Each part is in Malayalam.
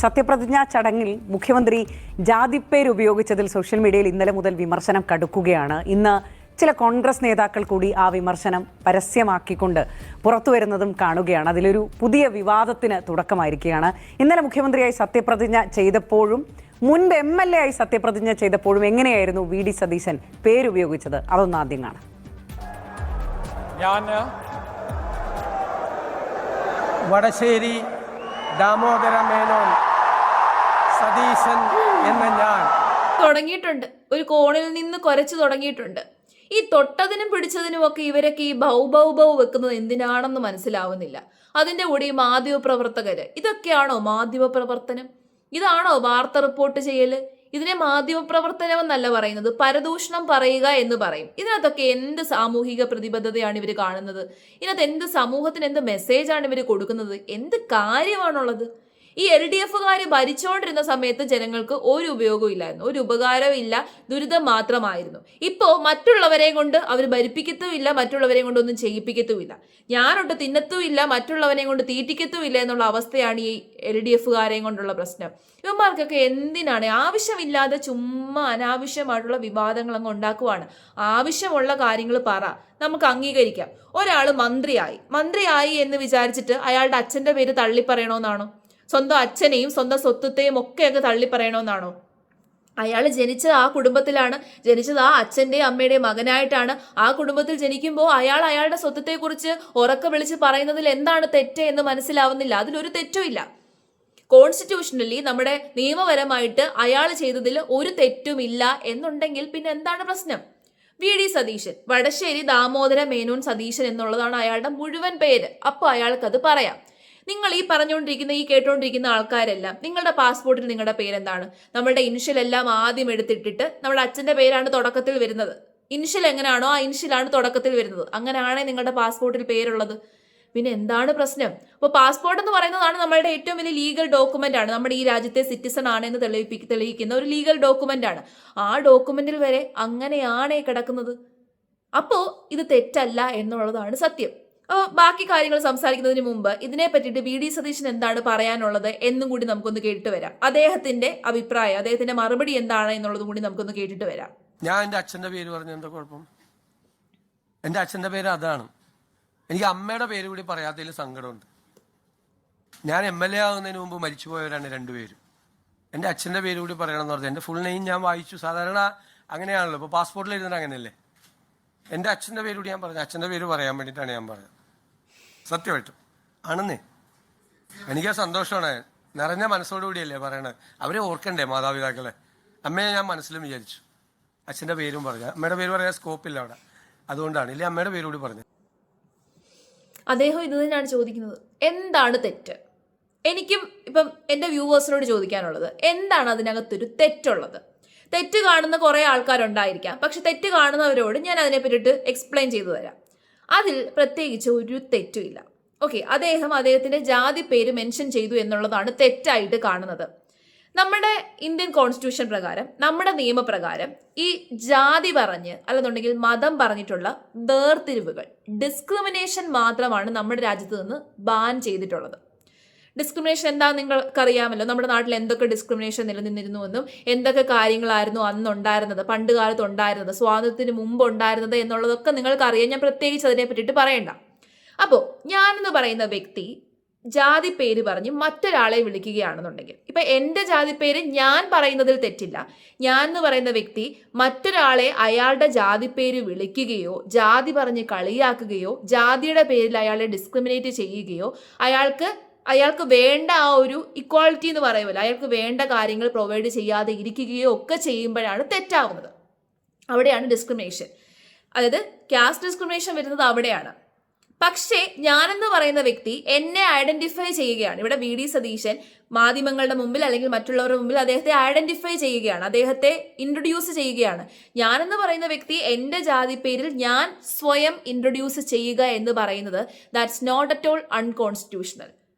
സത്യപ്രതിജ്ഞാ ചടങ്ങിൽ മുഖ്യമന്ത്രി ജാതിപ്പേര് ഉപയോഗിച്ചതിൽ സോഷ്യൽ മീഡിയയിൽ ഇന്നലെ മുതൽ വിമർശനം കടുക്കുകയാണ്. ഇന്ന് ചില കോൺഗ്രസ് നേതാക്കൾ കൂടി ആ വിമർശനം പരസ്യമാക്കിക്കൊണ്ട് പുറത്തുവരുന്നതും കാണുകയാണ്. അതിലൊരു പുതിയ വിവാദത്തിന് തുടക്കമായിരിക്കുകയാണ്. ഇന്നലെ മുഖ്യമന്ത്രിയായി സത്യപ്രതിജ്ഞ ചെയ്തപ്പോഴും മുൻപ് MLA ആയി സത്യപ്രതിജ്ഞ ചെയ്തപ്പോഴും എങ്ങനെയായിരുന്നു VD സതീശൻ പേരുപയോഗിച്ചത്? അതൊന്ന് ആദ്യം കാണാം. ഞാൻ വടശ്ശേരി ദാമോദര മേനോൻ സതീശൻ എന്ന ഞാൻ തുടങ്ങിയിട്ടുണ്ട്. ഒരു കോണിൽ നിന്ന് കുരച്ചു തുടങ്ങിയിട്ടുണ്ട്. ഈ തൊട്ടതിനും പിടിച്ചതിനും ഒക്കെ ഇവരൊക്കെ ഈ ബൗ വെക്കുന്നത് എന്തിനാണെന്ന് മനസ്സിലാവുന്നില്ല. അതിൻ്റെ കൂടെ ഈ മാധ്യമപ്രവർത്തകര്, ഇതൊക്കെയാണോ മാധ്യമപ്രവർത്തനം? ഇതാണോ വാർത്ത റിപ്പോർട്ട് ചെയ്യല്? ഇതിനെ മാധ്യമപ്രവർത്തനം എന്നല്ല പറയുന്നത്, പരദൂഷണം പറയുക എന്ന് പറയും. ഇതിനകത്തൊക്കെ എന്ത് സാമൂഹിക പ്രതിബദ്ധതയാണ് ഇവർ കാണുന്നത്? ഇതിനകത്ത് എന്ത് സമൂഹത്തിന് എന്ത് മെസ്സേജാണ് ഇവർ കൊടുക്കുന്നത്? എന്ത് കാര്യമാണുള്ളത്? ഈ LDFകാർ ഭരിച്ചുകൊണ്ടിരുന്ന സമയത്ത് ജനങ്ങൾക്ക് ഒരു ഉപയോഗവും ഇല്ലായിരുന്നു, ഒരു ഉപകാരവും ഇല്ല, ദുരിതം മാത്രമായിരുന്നു. ഇപ്പോൾ മറ്റുള്ളവരെ കൊണ്ട് അവർ ഭരിപ്പിക്കത്തുമില്ല, മറ്റുള്ളവരെ കൊണ്ട് ഒന്നും ചെയ്യിപ്പിക്കത്തുമില്ല. ഞാനൊട്ട് തിന്നത്തുമില്ല, മറ്റുള്ളവരെ കൊണ്ട് തീറ്റിക്കത്തുമില്ല എന്നുള്ള അവസ്ഥയാണ് ഈ LDFകാരെയും കൊണ്ടുള്ള പ്രശ്നം. ഇവന്മാർക്കൊക്കെ എന്തിനാണ് ആവശ്യമില്ലാതെ ചുമ്മാ അനാവശ്യമായിട്ടുള്ള വിവാദങ്ങൾ അങ്ങ് ഉണ്ടാക്കുവാണ്. ആവശ്യമുള്ള കാര്യങ്ങൾ പറ, നമുക്ക് അംഗീകരിക്കാം. ഒരാൾ മന്ത്രിയായി എന്ന് വിചാരിച്ചിട്ട് അയാളുടെ അച്ഛൻ്റെ പേര് തള്ളിപ്പറയണമെന്നാണോ? സ്വന്തം അച്ഛനെയും സ്വന്തം സ്വത്വത്തെയും ഒക്കെ അങ്ങ് തള്ളി പറയണമെന്നാണോ? അയാൾ ജനിച്ചത് ആ കുടുംബത്തിലാണ്, ജനിച്ചത് ആ അച്ഛൻ്റെയും അമ്മയുടെയും മകനായിട്ടാണ്. ആ കുടുംബത്തിൽ ജനിക്കുമ്പോൾ അയാളുടെ സ്വത്വത്തെക്കുറിച്ച് ഉറക്കെ വിളിച്ച് പറയുന്നതിൽ എന്താണ് തെറ്റ് എന്ന് മനസ്സിലാവുന്നില്ല. അതിലൊരു തെറ്റും ഇല്ല. കോൺസ്റ്റിറ്റ്യൂഷണലി നമ്മുടെ നിയമപരമായിട്ട് അയാൾ ചെയ്തതിൽ ഒരു തെറ്റുമില്ല എന്നുണ്ടെങ്കിൽ പിന്നെ എന്താണ് പ്രശ്നം? VD സതീശൻ, വടശ്ശേരി ദാമോദര മേനോൻ സതീശൻ എന്നുള്ളതാണ് അയാളുടെ മുഴുവൻ പേര്. അപ്പോൾ അയാൾക്കത് പറയാം. നിങ്ങൾ ഈ കേട്ടുകൊണ്ടിരിക്കുന്ന ആൾക്കാരെല്ലാം നിങ്ങളുടെ പാസ്പോർട്ടിൽ നിങ്ങളുടെ പേരെന്താണ്? നമ്മളുടെ ഇനിഷ്യൽ എല്ലാം ആദ്യം എടുത്തിട്ടിട്ട് നമ്മുടെ അച്ഛൻ്റെ പേരാണ് തുടക്കത്തിൽ വരുന്നത്. ഇനിഷ്യൽ എങ്ങനെയാണോ ആ ഇനിഷ്യലാണ് തുടക്കത്തിൽ വരുന്നത്. അങ്ങനെയാണേ നിങ്ങളുടെ പാസ്പോർട്ടിൽ പേരുള്ളത്. പിന്നെ എന്താണ് പ്രശ്നം? അപ്പോൾ പാസ്പോർട്ട് എന്ന് പറയുന്നതാണ് നമ്മളുടെ ഏറ്റവും വലിയ ലീഗൽ ഡോക്യുമെന്റ് ആണ്. നമ്മുടെ ഈ രാജ്യത്തെ സിറ്റിസൺ ആണെന്ന് തെളിയിക്കുന്ന ഒരു ലീഗൽ ഡോക്യുമെന്റ് ആണ്. ആ ഡോക്യുമെന്റിൽ വരെ അങ്ങനെയാണേ കിടക്കുന്നത്. അപ്പോൾ ഇത് തെറ്റല്ല എന്നുള്ളതാണ് സത്യം. ബാക്കി കാര്യങ്ങൾ സംസാരിക്കുന്നതിന് മുമ്പ് ഇതിനെ പറ്റിയിട്ട് VD സതീശൻ എന്താണ് പറയാനുള്ളത് എന്നും കൂടി നമുക്കൊന്ന് കേട്ടിട്ട് വരാം. അദ്ദേഹത്തിന്റെ അഭിപ്രായം, അദ്ദേഹത്തിന്റെ മറുപടി എന്താണ് എന്നുള്ളതും കൂടി നമുക്കൊന്ന് കേട്ടിട്ട് വരാം. ഞാൻ എൻ്റെ അച്ഛൻ്റെ പേര് പറഞ്ഞ എന്താ കുഴപ്പം? എൻ്റെ അച്ഛൻ്റെ പേര് അതാണ്. എനിക്ക് അമ്മയുടെ പേര് കൂടി പറയാത്തതിൽ സങ്കടമുണ്ട്. ഞാൻ MLA ആകുന്നതിന് മുമ്പ് മരിച്ചുപോയവരാണ് രണ്ടുപേരും. എൻ്റെ അച്ഛൻ്റെ പേര് കൂടി പറയണമെന്ന് പറഞ്ഞത്. എൻ്റെ ഫുൾ നെയിം ഞാൻ വായിച്ചു. സാധാരണ അങ്ങനെയാണല്ലോ, ഇപ്പോൾ പാസ്പോർട്ടിൽ എഴുതുന്നത് അങ്ങനെയല്ലേ. എൻ്റെ അച്ഛൻ്റെ പേര് കൂടി ഞാൻ പറഞ്ഞു. അച്ഛൻ്റെ പേര് പറയാൻ വേണ്ടിയിട്ടാണ് ഞാൻ പറഞ്ഞത്. സത്യമായിട്ടും ആണെന്നേ. എനിക്ക് സന്തോഷമാണ്. നിറഞ്ഞ മനസ്സോടുകൂടിയല്ലേ പറയണത്. അവരെ ഓർക്കണ്ടേ മാതാപിതാക്കളെ? അമ്മയെ ഞാൻ മനസ്സിലും വിചാരിച്ചു. അച്ഛൻ്റെ പേരും പറഞ്ഞു. അമ്മയുടെ പേര് പറയാൻ സ്കോപ്പില്ല അവിടെ, അതുകൊണ്ടാണ്. ഇല്ലേ അമ്മയുടെ പേര് കൂടി പറഞ്ഞു. അദ്ദേഹം ഇത് തന്നെയാണ് ചോദിക്കുന്നത്, എന്താണ് തെറ്റ്? എനിക്കും ഇപ്പം എൻ്റെ വ്യൂവേഴ്സിനോട് ചോദിക്കാനുള്ളത്, എന്താണ് അതിനകത്തൊരു തെറ്റുള്ളത്? തെറ്റ് കാണുന്ന കുറേ ആൾക്കാരുണ്ടായിരിക്കാം, പക്ഷെ തെറ്റ് കാണുന്നവരോട് ഞാൻ അതിനെ പറ്റിയിട്ട് എക്സ്പ്ലെയിൻ ചെയ്തു തരാം. അതിൽ പ്രത്യേകിച്ച് ഒരു തെറ്റുമില്ല. ഓക്കെ, അദ്ദേഹത്തിൻ്റെ ജാതി പേര് മെൻഷൻ ചെയ്തു എന്നുള്ളതാണ് തെറ്റായിട്ട് കാണുന്നത്. നമ്മുടെ ഇന്ത്യൻ കോൺസ്റ്റിറ്റ്യൂഷൻ പ്രകാരം, നമ്മുടെ നിയമപ്രകാരം ഈ ജാതി പറഞ്ഞ് അല്ലെന്നുണ്ടെങ്കിൽ മതം പറഞ്ഞിട്ടുള്ള വേർതിരിവുകൾ, ഡിസ്ക്രിമിനേഷൻ മാത്രമാണ് നമ്മുടെ രാജ്യത്ത് നിന്ന് ബാൻ ചെയ്തിട്ടുള്ളത്. ഡിസ്ക്രിമിനേഷൻ എന്താണെന്ന് നിങ്ങൾക്കറിയാമല്ലോ. നമ്മുടെ നാട്ടിൽ എന്തൊക്കെ ഡിസ്ക്രിമിനേഷൻ നിലനിന്നിരുന്നുവെന്നും എന്തൊക്കെ കാര്യങ്ങളായിരുന്നു അന്നുണ്ടായിരുന്നത്, പണ്ട് കാലത്ത് ഉണ്ടായിരുന്നത്, സ്വാതന്ത്ര്യത്തിന് മുമ്പ് ഉണ്ടായിരുന്നത് എന്നുള്ളതൊക്കെ നിങ്ങൾക്കറിയാം. ഞാൻ പ്രത്യേകിച്ച് അതിനെ പറ്റിയിട്ട് പറയണ്ട. അപ്പോൾ ഞാനെന്ന് പറയുന്ന വ്യക്തി ജാതി പേര് പറഞ്ഞ് മറ്റൊരാളെ വിളിക്കുകയാണെന്നുണ്ടെങ്കിൽ, ഇപ്പം എൻ്റെ ജാതി പേര് ഞാൻ പറയുന്നതിൽ തെറ്റില്ല. ഞാൻ എന്ന് പറയുന്ന വ്യക്തി മറ്റൊരാളെ അയാളുടെ ജാതി പേര് വിളിക്കുകയോ ജാതി പറഞ്ഞ് കളിയാക്കുകയോ ജാതിയുടെ പേരിൽ അയാളെ ഡിസ്ക്രിമിനേറ്റ് ചെയ്യുകയോ അയാൾക്ക് വേണ്ട ആ ഒരു ഇക്വാളിറ്റി എന്ന് പറയുമല്ലോ, അയാൾക്ക് വേണ്ട കാര്യങ്ങൾ പ്രൊവൈഡ് ചെയ്യാതെ ഇരിക്കുകയോ ഒക്കെ ചെയ്യുമ്പോഴാണ് തെറ്റാവുന്നത്. അവിടെയാണ് ഡിസ്ക്രിമിനേഷൻ, അതായത് കാസ്റ്റ് ഡിസ്ക്രിമിനേഷൻ വരുന്നത് അവിടെയാണ്. പക്ഷേ ഞാനെന്ന് പറയുന്ന വ്യക്തി എന്നെ ഐഡന്റിഫൈ ചെയ്യുകയാണ്. ഇവിടെ VD സതീശൻ മാധ്യമങ്ങളുടെ മുമ്പിൽ അല്ലെങ്കിൽ മറ്റുള്ളവരുടെ മുമ്പിൽ അദ്ദേഹത്തെ ഐഡന്റിഫൈ ചെയ്യുകയാണ്, അദ്ദേഹത്തെ ഇൻട്രൊഡ്യൂസ് ചെയ്യുകയാണ്. ഞാനെന്ന് പറയുന്ന വ്യക്തി എൻ്റെ ജാതി പേരിൽ ഞാൻ സ്വയം ഇൻട്രൊഡ്യൂസ് ചെയ്യുക എന്ന് പറയുന്നത് that's not at all unconstitutional.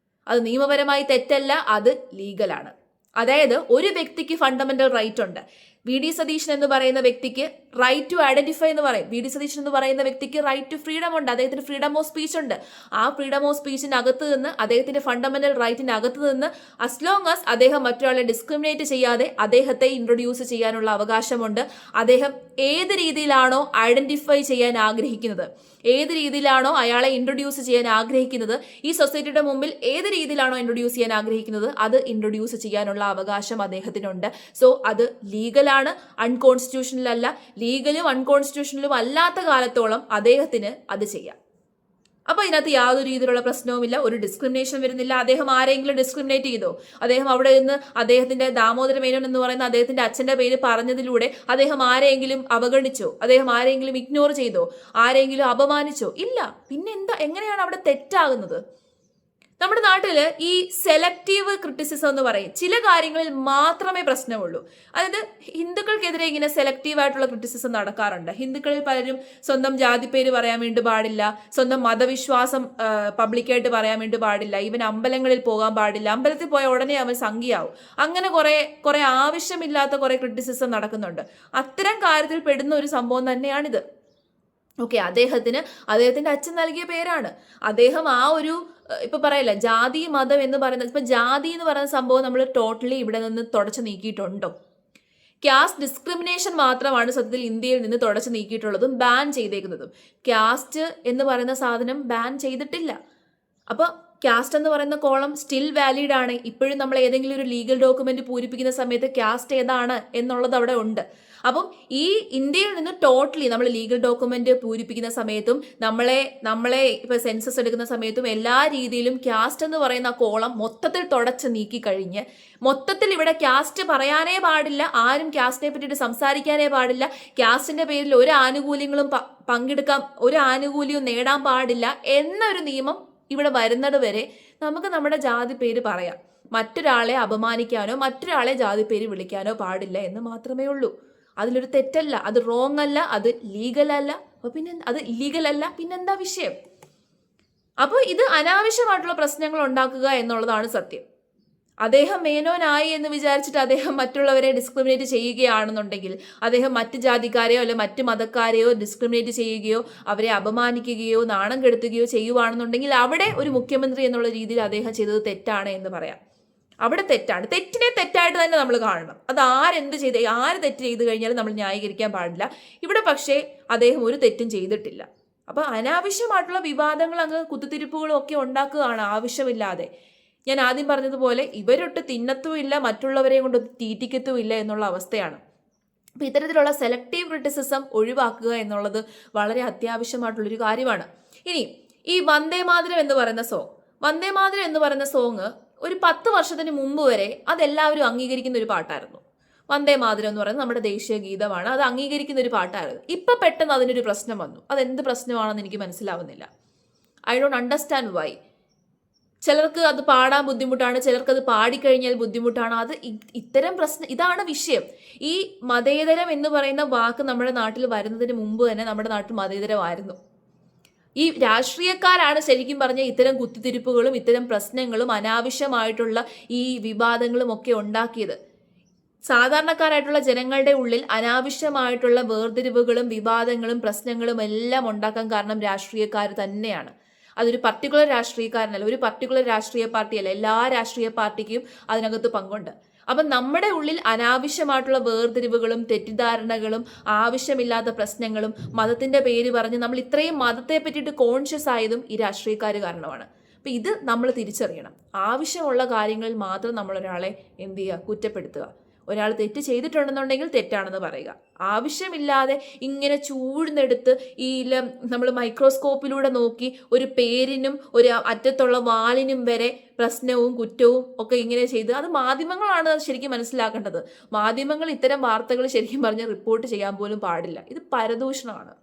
അത് നിയമപരമായി തെറ്റല്ല, അത് ലീഗലാണ്. അതായത് ഒരു വ്യക്തിക്ക് ഫണ്ടമെന്റൽ റൈറ്റ് ഉണ്ട്. വി.ഡി. സതീശൻ എന്ന് പറയുന്ന വ്യക്തിക്ക് റൈറ്റ് ടു ഐഡന്റിഫൈ എന്ന് പറയും. വി.ഡി. സതീശൻ എന്ന് പറയുന്ന വ്യക്തിക്ക് റൈറ്റ് ടു ഫ്രീഡം ഉണ്ട്. അദ്ദേഹത്തിന് ഫ്രീഡം ഓഫ് സ്പീച്ച് ഉണ്ട്. ആ ഫ്രീഡം ഓഫ് സ്പീച്ചിന് അകത്ത് നിന്ന്, അദ്ദേഹത്തിന്റെ ഫണ്ടമെന്റൽ റൈറ്റിന് അകത്ത് നിന്ന്, as long as അദ്ദേഹം മറ്റൊരാളെ ഡിസ്ക്രിമിനേറ്റ് ചെയ്യാതെ അദ്ദേഹത്തെ ഇൻട്രൊഡ്യൂസ് ചെയ്യാനുള്ള അവകാശമുണ്ട്. അദ്ദേഹം ഏത് രീതിയിലാണോ ഐഡന്റിഫൈ ചെയ്യാൻ ആഗ്രഹിക്കുന്നത്, ഏത് രീതിയിലാണോ അയാളെ ഇൻട്രൊഡ്യൂസ് ചെയ്യാൻ ആഗ്രഹിക്കുന്നത്, ഈ സൊസൈറ്റിയുടെ മുമ്പിൽ ഏത് രീതിയിലാണോ ഇൻട്രൊഡ്യൂസ് ചെയ്യാൻ ആഗ്രഹിക്കുന്നത്, അത് ഇൻട്രൊഡ്യൂസ് ചെയ്യാനുള്ള അവകാശം അദ്ദേഹത്തിനുണ്ട്. സോ അത് ലീഗലാണ്, അൺകോൺസ്റ്റിറ്റ്യൂഷണൽ അല്ല. ലീഗലും അൺകോൺസ്റ്റിറ്റ്യൂഷണലും അല്ലാത്ത കാലത്തോളം അദ്ദേഹത്തിന് അത് ചെയ്യാം. അപ്പൊ ഇതിനകത്ത് യാതൊരു രീതിയിലുള്ള പ്രശ്നവുമില്ല, ഒരു ഡിസ്ക്രിമിനേഷൻ വരുന്നില്ല. അദ്ദേഹം ആരെങ്കിലും ഡിസ്ക്രിമിനേറ്റ് ചെയ്തോ? അദ്ദേഹം അവിടെ നിന്ന് അദ്ദേഹത്തിന്റെ ദാമോദര മേനോൻ എന്ന് പറയുന്ന അദ്ദേഹത്തിന്റെ അച്ഛന്റെ പേര് പറഞ്ഞതിലൂടെ അദ്ദേഹം ആരെങ്കിലും അവഗണിച്ചോ? അദ്ദേഹം ആരെങ്കിലും ഇഗ്നോർ ചെയ്തോ? ആരെങ്കിലും അപമാനിച്ചോ? ഇല്ല. പിന്നെ എങ്ങനെയാണ് അവിടെ തെറ്റാകുന്നത്? നമ്മുടെ നാട്ടിൽ ഈ സെലക്റ്റീവ് ക്രിറ്റിസിസം എന്ന് പറയും, ചില കാര്യങ്ങളിൽ മാത്രമേ പ്രശ്നമുള്ളൂ. അതായത് ഹിന്ദുക്കൾക്കെതിരെ ഇങ്ങനെ സെലക്റ്റീവ് ആയിട്ടുള്ള ക്രിറ്റിസിസം നടക്കാറുണ്ട്. ഹിന്ദുക്കളിൽ പലരും സ്വന്തം ജാതിപ്പേര് പറയാൻ വേണ്ടി പാടില്ല, സ്വന്തം മതവിശ്വാസം പബ്ലിക്കായിട്ട് പറയാൻ വേണ്ടി പാടില്ല, ഈവൻ അമ്പലങ്ങളിൽ പോകാൻ പാടില്ല, അമ്പലത്തിൽ പോയ ഉടനെ അവൻ സംഖ്യയാവും. അങ്ങനെ കുറെ ആവശ്യമില്ലാത്ത കുറെ ക്രിറ്റിസിസം നടക്കുന്നുണ്ട്. അത്തരം കാര്യത്തിൽ പെടുന്ന ഒരു സംഭവം തന്നെയാണിത്. ഓക്കെ, അദ്ദേഹത്തിന്റെ അച്ഛൻ നൽകിയ പേരാണ്. അദ്ദേഹം ആ ഒരു ഇപ്പൊ പറയല്ല ജാതി മതം എന്ന് പറയുന്നത്, ഇപ്പൊ ജാതി എന്ന് പറയുന്ന സംഭവം നമ്മൾ ടോട്ടലി ഇവിടെ നിന്ന് തുടച്ചു നീക്കിയിട്ടുണ്ടോ? കാസ്റ്റ് ഡിസ്ക്രിമിനേഷൻ മാത്രമാണ് സത്യത്തിൽ ഇന്ത്യയിൽ നിന്ന് തുടച്ചു നീക്കിയിട്ടുള്ളതും ബാൻ ചെയ്തേക്കുന്നതും. കാസ്റ്റ് എന്ന് പറയുന്ന സാധനം ബാൻ ചെയ്തിട്ടില്ല. അപ്പൊ കാസ്റ്റ് എന്ന് പറയുന്ന കോളം സ്റ്റിൽ വാലിഡ് ആണ്. ഇപ്പോഴും നമ്മൾ ഏതെങ്കിലും ഒരു ലീഗൽ ഡോക്യുമെന്റ് പൂരിപ്പിക്കുന്ന സമയത്ത് കാസ്റ്റ് ഏതാണ് എന്നുള്ളത് അവിടെ ഉണ്ട്. അപ്പം ഈ ഇന്ത്യയിൽ നിന്ന് ടോട്ടലി നമ്മൾ ലീഗൽ ഡോക്യുമെന്റ് പൂരിപ്പിക്കുന്ന സമയത്തും നമ്മളെ ഇപ്പൊ സെൻസസ് എടുക്കുന്ന സമയത്തും എല്ലാ രീതിയിലും കാസ്റ്റ് എന്ന് പറയുന്ന കോളം മൊത്തത്തിൽ തുടച്ച് നീക്കി കഴിഞ്ഞ് മൊത്തത്തിൽ ഇവിടെ കാസ്റ്റ് പറയാനേ പാടില്ല, ആരും കാസ്റ്റിനെ പറ്റിയിട്ട് സംസാരിക്കാനേ പാടില്ല, കാസ്റ്റിന്റെ പേരിൽ ഒരു ആനുകൂല്യങ്ങളും പങ്കെടുക്കാൻ, ഒരു ആനുകൂല്യവും നേടാൻ പാടില്ല എന്നൊരു നിയമം ഇവിടെ വരുന്നത് വരെ നമുക്ക് നമ്മുടെ ജാതി പേര് പറയാം. മറ്റൊരാളെ അപമാനിക്കാനോ മറ്റൊരാളെ ജാതി പേര് വിളിക്കാനോ പാടില്ല എന്ന് മാത്രമേ ഉള്ളൂ. അതിലൊരു തെറ്റല്ല, അത് റോങ് അല്ല, അത് ലീഗലല്ല. പിന്നെന്താ വിഷയം? അപ്പോൾ ഇത് അനാവശ്യമായിട്ടുള്ള പ്രശ്നങ്ങൾ ഉണ്ടാക്കുക എന്നുള്ളതാണ് സത്യം. അദ്ദേഹം മേനോനായി എന്ന് വിചാരിച്ചിട്ട് അദ്ദേഹം മറ്റുള്ളവരെ ഡിസ്ക്രിമിനേറ്റ് ചെയ്യുകയാണെന്നുണ്ടെങ്കിൽ, അദ്ദേഹം മറ്റ് ജാതിക്കാരെയോ അല്ലെ മറ്റ് മതക്കാരെയോ ഡിസ്ക്രിമിനേറ്റ് ചെയ്യുകയോ അവരെ അപമാനിക്കുകയോ നാണം കെടുത്തുകയോ ചെയ്യുവാണെന്നുണ്ടെങ്കിൽ അവിടെ ഒരു മുഖ്യമന്ത്രി എന്നുള്ള രീതിയിൽ അദ്ദേഹം ചെയ്തത് തെറ്റാണ് എന്ന് പറയാം. അവിടെ തെറ്റാണ്. തെറ്റിനെ തെറ്റായിട്ട് തന്നെ നമ്മൾ കാണണം. അത് ആര് തെറ്റ് ചെയ്ത് കഴിഞ്ഞാലും നമ്മൾ ന്യായീകരിക്കാൻ പാടില്ല. ഇവിടെ പക്ഷേ അദ്ദേഹം ഒരു തെറ്റും ചെയ്തിട്ടില്ല. അപ്പൊ അനാവശ്യമായിട്ടുള്ള വിവാദങ്ങൾ അങ്ങ് കുത്തിത്തിരിപ്പുകളും ഒക്കെ ഉണ്ടാക്കുകയാണ് ആവശ്യമില്ലാതെ. ഞാൻ ആദ്യം പറഞ്ഞതുപോലെ ഇവരൊട്ട് തിന്നത്തുമില്ല, മറ്റുള്ളവരെ കൊണ്ട് തീറ്റിക്കത്തുമില്ല എന്നുള്ള അവസ്ഥയാണ്. അപ്പൊ ഇത്തരത്തിലുള്ള സെലക്റ്റീവ് ക്രിറ്റിസിസം ഒഴിവാക്കുക എന്നുള്ളത് വളരെ അത്യാവശ്യമായിട്ടുള്ളൊരു കാര്യമാണ്. ഇനി ഈ വന്ദേ മാതരം എന്ന് പറയുന്ന സോങ് ഒരു 10 വർഷത്തിന് മുമ്പ് വരെ അതെല്ലാവരും അംഗീകരിക്കുന്ന ഒരു പാട്ടായിരുന്നു. വന്ദേ മാതരം എന്ന് പറയുന്നത് നമ്മുടെ ദേശീയ ഗീതമാണ്, അത് അംഗീകരിക്കുന്ന ഒരു പാട്ടായിരുന്നു. ഇപ്പൊ പെട്ടെന്ന് അതിനൊരു പ്രശ്നം വന്നു. അതെന്ത് പ്രശ്നമാണെന്ന് എനിക്ക് മനസ്സിലാവുന്നില്ല. I don't understand why. ചിലർക്ക് അത് പാടാൻ ബുദ്ധിമുട്ടാണ്, ചിലർക്ക് അത് പാടിക്കഴിഞ്ഞാൽ ബുദ്ധിമുട്ടാണ്. അത് ഇത്തരം ഇതാണ് വിഷയം. ഈ മതേതരം എന്ന് പറയുന്ന വാക്ക് നമ്മുടെ നാട്ടിൽ വരുന്നതിന് മുമ്പ് തന്നെ നമ്മുടെ നാട്ടിൽ മതേതരമായിരുന്നു. ഈ രാഷ്ട്രീയക്കാരാണ് ശരിക്കും പറഞ്ഞ ഇത്തരം കുത്തിത്തിരിപ്പുകളും ഇത്തരം പ്രശ്നങ്ങളും അനാവശ്യമായിട്ടുള്ള ഈ വിവാദങ്ങളും ഒക്കെ ഉണ്ടാക്കിയത്. സാധാരണക്കാരായിട്ടുള്ള ജനങ്ങളുടെ ഉള്ളിൽ അനാവശ്യമായിട്ടുള്ള വേർതിരിവുകളും വിവാദങ്ങളും പ്രശ്നങ്ങളും എല്ലാം ഉണ്ടാക്കാൻ കാരണം രാഷ്ട്രീയക്കാർ തന്നെയാണ്. അതൊരു പർട്ടിക്കുലർ രാഷ്ട്രീയക്കാരനല്ല, ഒരു പർട്ടിക്കുലർ രാഷ്ട്രീയ പാർട്ടിയല്ല, എല്ലാ രാഷ്ട്രീയ പാർട്ടിക്കും അതിനകത്ത് പങ്കുണ്ട്. അപ്പം നമ്മുടെ ഉള്ളിൽ അനാവശ്യമായിട്ടുള്ള വേർതിരിവുകളും തെറ്റിദ്ധാരണകളും ആവശ്യമില്ലാത്ത പ്രശ്നങ്ങളും മതത്തിന്റെ പേര് പറഞ്ഞ് നമ്മൾ ഇത്രയും മതത്തെ പറ്റിയിട്ട് കോൺഷ്യസ് ആയതും ഈ രാഷ്ട്രീയക്കാർ കാരണമാണ്. അപ്പം ഇത് നമ്മൾ തിരിച്ചറിയണം. ആവശ്യമുള്ള കാര്യങ്ങളിൽ മാത്രം നമ്മൾ ഒരാളെ എന്ത് ചെയ്യുക, കുറ്റപ്പെടുത്തുക. ഒരാൾ തെറ്റ് ചെയ്തിട്ടുണ്ടെന്നുണ്ടെങ്കിൽ തെറ്റാണെന്ന് പറയുക. ആവശ്യമില്ലാതെ ഇങ്ങനെ ചൂഴ്ന്നെടുത്ത് ഈ നമ്മൾ മൈക്രോസ്കോപ്പിലൂടെ നോക്കി ഒരു പേരിനും ഒരു അറ്റത്തുള്ള വാലിനും വരെ പ്രശ്നവും കുറ്റവും ഒക്കെ ഇങ്ങനെ ചെയ്ത്, അത് മാധ്യമങ്ങളാണ് ശരിക്കും മനസ്സിലാക്കേണ്ടത്. മാധ്യമങ്ങൾ ഇത്തരം വാർത്തകൾ ശരിക്കും പറഞ്ഞ് റിപ്പോർട്ട് ചെയ്യാൻ പോലും പാടില്ല. ഇത് പരദൂഷണമാണ്.